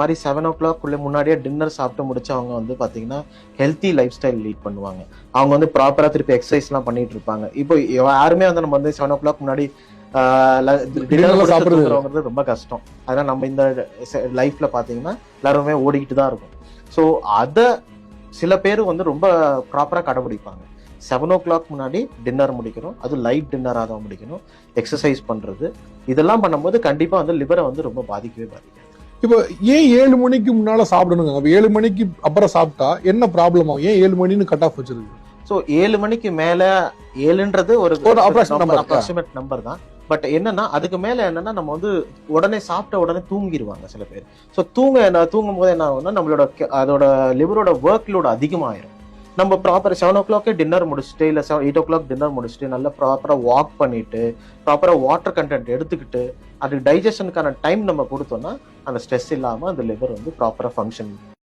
மாதிரி 7 o'clock முன்னாடியே dinner சாப்பிட்டு முடிச்சவங்க வந்து பாத்தீங்கன்னா ஹெல்த்தி லைஃப் ஸ்டைல் லீட் பண்ணுவாங்க. அவங்க வந்து ப்ராப்பரா திருப்பி எக்ஸசைஸ் எல்லாம் பண்ணிட்டு இருப்பாங்க. இப்போ யாருமே வந்து நம்ம வந்து 7 o'clock முன்னாடி சாப்பிடுறது ரொம்ப கஷ்டம். அதனால நம்ம இந்த லைஃப்ல பாத்தீங்கன்னா எல்லாருமே ஓடிக்கிட்டு தான் இருக்கும். ஸோ அத சில பேர் வந்து ரொம்ப ப்ராப்பரா கடைபிடிப்பாங்க. 7 o'clock முன்னாடி டின்னர் முடிக்கணும், அது லைட் டின்னரா தான் முடிக்கணும். எக்ஸசைஸ் பண்றது இதெல்லாம் பண்ணும்போது கண்டிப்பா வந்து லிவரை வந்து ரொம்ப பாதிக்கவே பாதிக்காது. இப்போ ஏன் 7 மணிக்கு முன்னால சாப்பிடணுங்க? அப்ப 7 மணிக்கு அப்புறம் சாப்பிட்டா என்ன ப்ராப்ளம் ஆகும்? ஏன் 7 மணின்னு கட் ஆஃப் வச்சிருக்கு? ஸோ 7 மணிக்கு மேல 7ன்றது ஒரு அப்ராக்சிமேட் நம்பர் தான். பட் என்னன்னா அதுக்கு மேல என்னன்னா நம்ம வந்து உடனே சாப்பிட்ட உடனே தூங்கிடுவாங்க சில பேர். ஸோ தூங்கும் போது என்ன ஆகும்னா நம்மளோட அதோட லிவரோட ஒர்க் லோட் அதிகமாயிரும். நம்ம ப்ராப்பர் 7 o'clock டின்னர் முடிச்சுட்டு இல்ல 8 o'clock டின்னர் முடிச்சுட்டு நல்லா ப்ராப்பரா வாக் பண்ணிட்டு ப்ராப்பரா வாட்டர் கண்டென்ட் எடுத்துக்கிட்டு அது டைஜஷனுக்கான டைம் நம்ம கொடுத்தோம்னா அந்த ஸ்ட்ரெஸ் இல்லாம அந்த லிவர் வந்து ப்ராப்பரா ஃபங்க்ஷன்